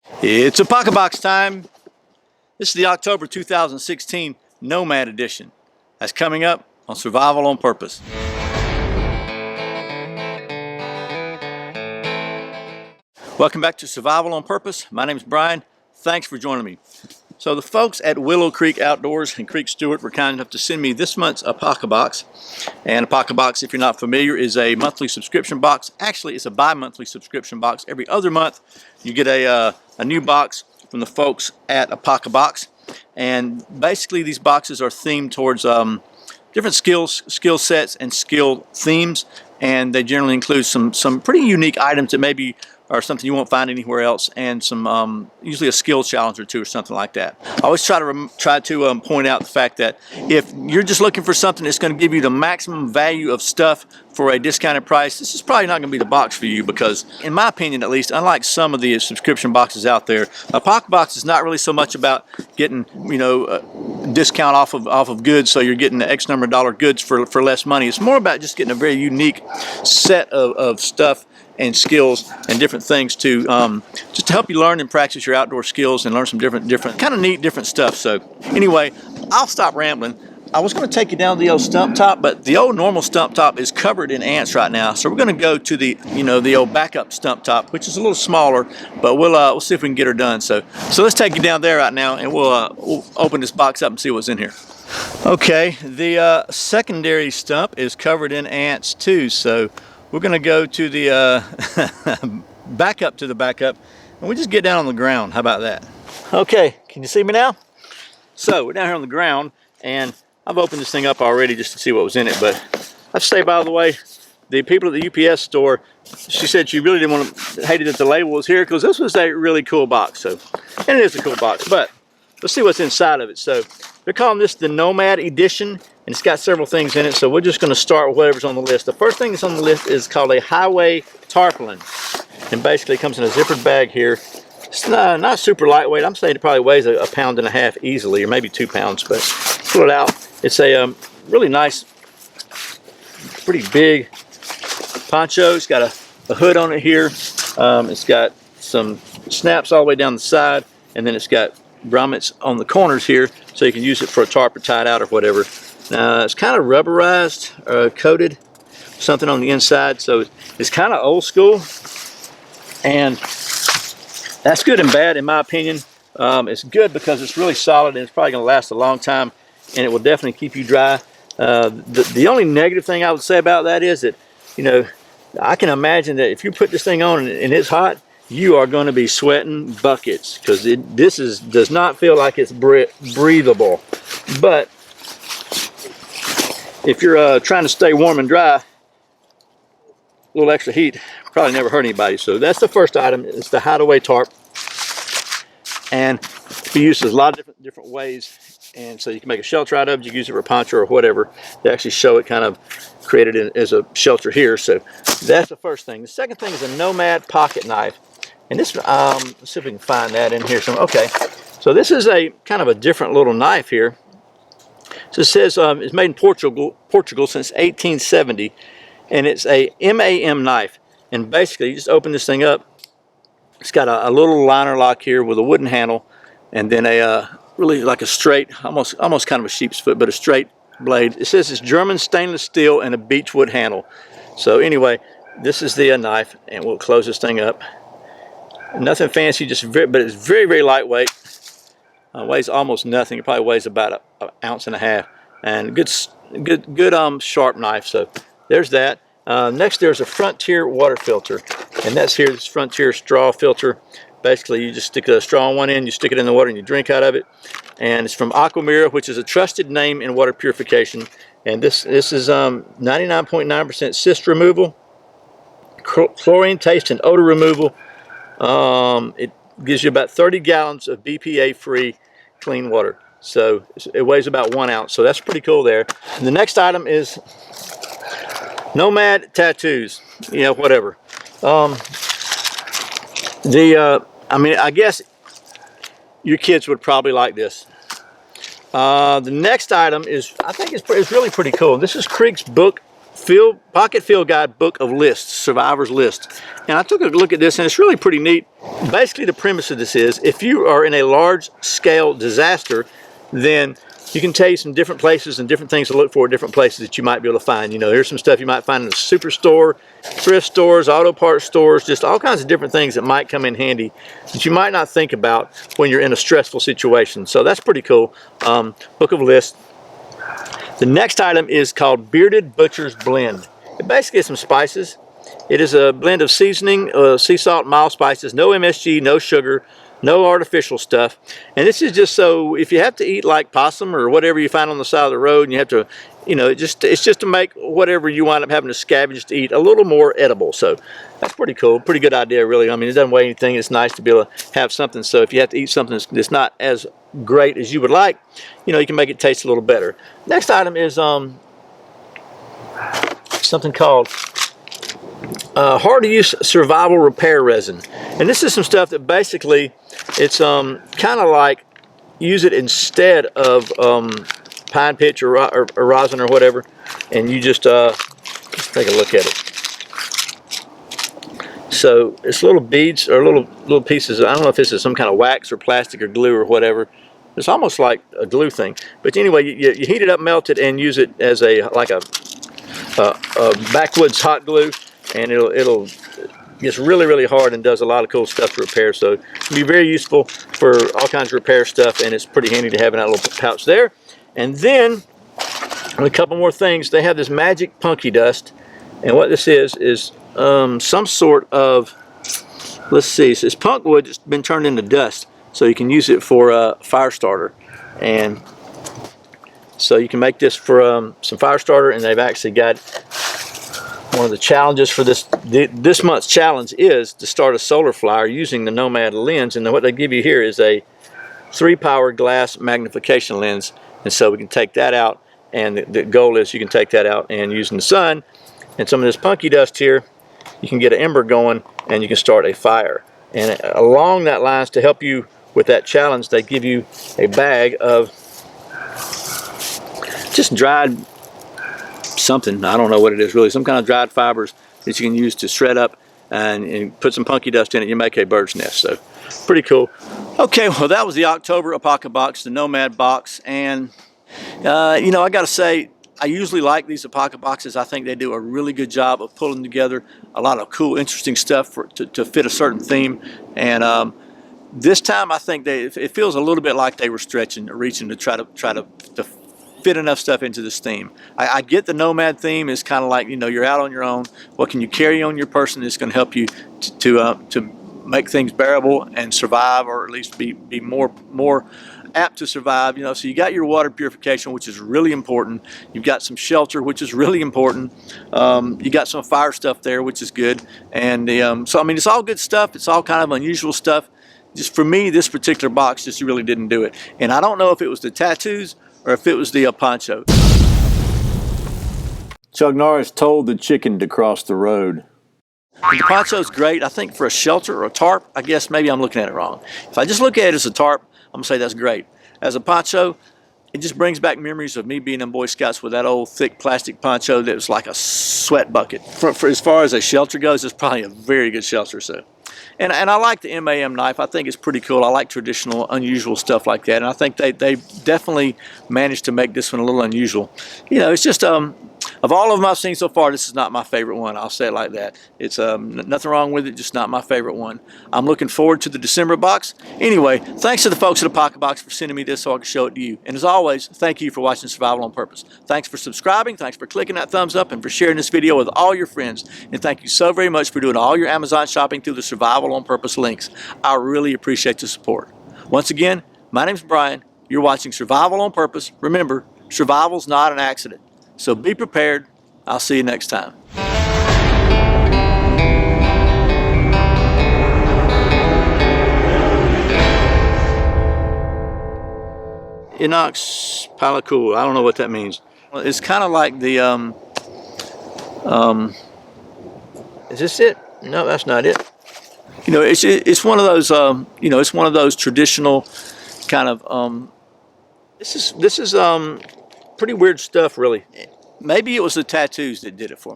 It's Apocabox time. This is the October 2016 Nomad edition. That's coming up on Survival on Purpose. Welcome back to Survival on Purpose. My name is Brian. Thanks for joining me. So the folks at Willow Creek Outdoors and Creek Stewart were kind enough to send me this month's Apocabox. And Apocabox, if you're not familiar, is a monthly subscription box. Actually, it's a bi-monthly subscription box. Every other month, you get a new box from the folks at Apocabox. And basically, these boxes are themed towards different skill sets and skill themes. And they generally include some pretty unique items that maybe or something you won't find anywhere else, and some usually a skill challenge or two or something like that. I always try to point out the fact that if you're just looking for something that's going to give you the maximum value of stuff for a discounted price, this is probably not going to be the box for you, because in my opinion at least, unlike some of the subscription boxes out there, a Apocabox is not really so much about getting, you know, a discount off of goods, so you're getting X number of dollar goods for less money. It's more about just getting a very unique set of stuff and skills and different things to just to help you learn and practice your outdoor skills and learn some different kind of neat different stuff. So anyway, I'll stop rambling. I was going to take you down the old stump top, but the old normal stump top is covered in ants right now. So we're going to go to the the old backup stump top, which is a little smaller, but we'll see if we can get her done. So let's take you down there right now, and we'll open this box up and see what's in here. Okay, the secondary stump is covered in ants too. So we're going to go to the backup to the backup, and we just get down on the ground. How about that? Okay, can you see me now? So we're down here on the ground, and I've opened this thing up already just to see what was in it. But I have to say, by the way, the people at the UPS store, she said she really didn't hated that the label was here, because this was a really cool box. So, and it is a cool box, but let's see what's inside of it. So they're calling this the Nomad Edition, and it's got several things in it. So we're just going to start with whatever's on the list. The first thing that's on the list is called a highway tarpaulin, and basically it comes in a zippered bag here. It's not super lightweight. I'm saying it probably weighs a pound and a half easily, or maybe 2 pounds. But pull it out. It's a really nice, pretty big poncho. It's got a hood on it here. It's got some snaps all the way down the side, and then it's got grommets on the corners here, so you can use it for a tarp or tie it out or whatever. Now it's kind of rubberized, coated, something on the inside, so it's kind of old school, and that's good and bad in my opinion. It's good because it's really solid, and it's probably going to last a long time, and it will definitely keep you dry. The only negative thing I would say about that is that, I can imagine that if you put this thing on and it's hot, you are going to be sweating buckets, because this does not feel like it's breathable. But if you're trying to stay warm and dry, a little extra heat probably never hurt anybody. So that's the first item. It's the hideaway tarp, and it can be used a lot of different ways. And so you can make a shelter out of it. You can use it for a poncho or whatever. They actually show it kind of created as a shelter here. So that's the first thing. The second thing is a Nomad pocket knife. And this, let's see if we can find that in here. Okay, so this is a kind of a different little knife here. So it says it's made in Portugal since 1870, and it's a MAM knife. And basically, you just open this thing up. It's got a little liner lock here with a wooden handle, and then a really like a straight, almost kind of a sheep's foot, but a straight blade. It says it's German stainless steel and a beechwood handle. So anyway, this is the knife, and we'll close this thing up. Nothing fancy, but it's very, very lightweight. Weighs almost nothing. It probably weighs about an ounce and a half, and good sharp knife. So there's that. Next, there's a Frontier water filter, and that's here. This Frontier straw filter. Basically, you just stick a straw on one end, you stick it in the water, and you drink out of it. And it's from Aquamira, which is a trusted name in water purification. And this is 99.9% cyst removal, chlorine, taste, and odor removal. It gives you about 30 gallons of BPA-free clean water. So it weighs about 1 ounce. So that's pretty cool there. And the next item is Nomad tattoos. Whatever. I guess your kids would probably like this. The next item is, I think it's really pretty cool. This is Creek's book Pocket Field Guide Book of Lists, Survivor's List. And I took a look at this, and it's really pretty neat. Basically, the premise of this is, if you are in a large-scale disaster, then you can tell you some different places and different things to look for at different places that you might be able to find. You know, here's some stuff you might find in a superstore, thrift stores, auto parts stores, just all kinds of different things that might come in handy that you might not think about when you're in a stressful situation. So that's pretty cool. Book of Lists. The next item is called Bearded Butcher's Blend. It basically is some spices. It is a blend of seasoning, sea salt, mild spices, no MSG, no sugar, no artificial stuff. And this is just so if you have to eat like possum or whatever you find on the side of the road, and you have to, you know, it's just to make whatever you wind up having to scavenge to eat a little more edible. So that's pretty cool, pretty good idea, really. I mean, it doesn't weigh anything. It's nice to be able to have something. So if you have to eat something that's not as great as you would like, you know, you can make it taste a little better. Next item is something called hard to use survival repair resin. And this is some stuff that basically it's kind of like use it instead of pine pitch or rosin or whatever, and you just let's take a look at it. So it's little beads or little pieces. I don't know if this is some kind of wax or plastic or glue or whatever. It's almost like a glue thing. But anyway, you heat it up, melt it, and use it as a backwoods hot glue, and it'll gets really hard and does a lot of cool stuff to repair. So it can be very useful for all kinds of repair stuff, and it's pretty handy to have in that little pouch there. And then a couple more things. They have this magic punky dust, and what this is some sort of, let's see, it's punk wood that's been turned into dust, so you can use it for a fire starter. And so you can make this for some fire starter, and they've actually got one of the challenges for this month's challenge is to start a solar flyer using the Nomad lens. And what they give you here is a 3-power glass magnification lens, and so we can take that out, and the goal is you can take that out and using the sun and some of this punky dust here, you can get an ember going and you can start a fire. And along that lines, to help you with that challenge, they give you a bag of just dried something, I don't know what it is really, some kind of dried fibers that you can use to shred up and put some punky dust in it. You make a bird's nest. So pretty cool. Okay, well, that was the October Apocabox, the Nomad Box. And you know, I gotta say, I usually like these Apocaboxes. I think they do a really good job of pulling together a lot of cool, interesting stuff to fit a certain theme. And this time, I think it feels a little bit like they were stretching, reaching to try to fit enough stuff into this theme. I get the Nomad theme is kind of like, you know, you're out on your own. What can you carry on your person that's going to help you to make things bearable and survive, or at least be more apt to survive. You know, so you got your water purification, which is really important. You've got some shelter, which is really important. You got some fire stuff there, which is good. And so I mean, it's all good stuff. It's all kind of unusual stuff. Just for me, this particular box just really didn't do it. And I don't know if it was the tattoos or if it was the poncho. Chuck Norris told the chicken to cross the road. The poncho's great, I think, for a shelter or a tarp. I guess maybe I'm looking at it wrong. If I just look at it as a tarp, I'm gonna say that's great. As a poncho, it just brings back memories of me being in Boy Scouts with that old thick plastic poncho that was like a sweat bucket. For as far as a shelter goes, it's probably a very good shelter. So. And I like the MAM knife. I think it's pretty cool. I like traditional, unusual stuff like that. And I think they definitely managed to make this one a little unusual. You know, it's just, of all of them I've seen so far, this is not my favorite one. I'll say it like that. It's nothing wrong with it, just not my favorite one. I'm looking forward to the December box. Anyway, thanks to the folks at Apocabox for sending me this so I can show it to you. And as always, thank you for watching Survival on Purpose. Thanks for subscribing. Thanks for clicking that thumbs up and for sharing this video with all your friends. And thank you so very much for doing all your Amazon shopping through the Survival on Purpose links. I really appreciate the support. Once again, my name's Brian. You're watching Survival on Purpose. Remember, survival's not an accident. So be prepared. I'll see you next time. Inox Palacul. I don't know what that means. It's kind of like the is this it? No, that's not it. You know, it's one of those you know, it's one of those traditional kind of this is pretty weird stuff, really. Maybe it was the tattoos that did it for me.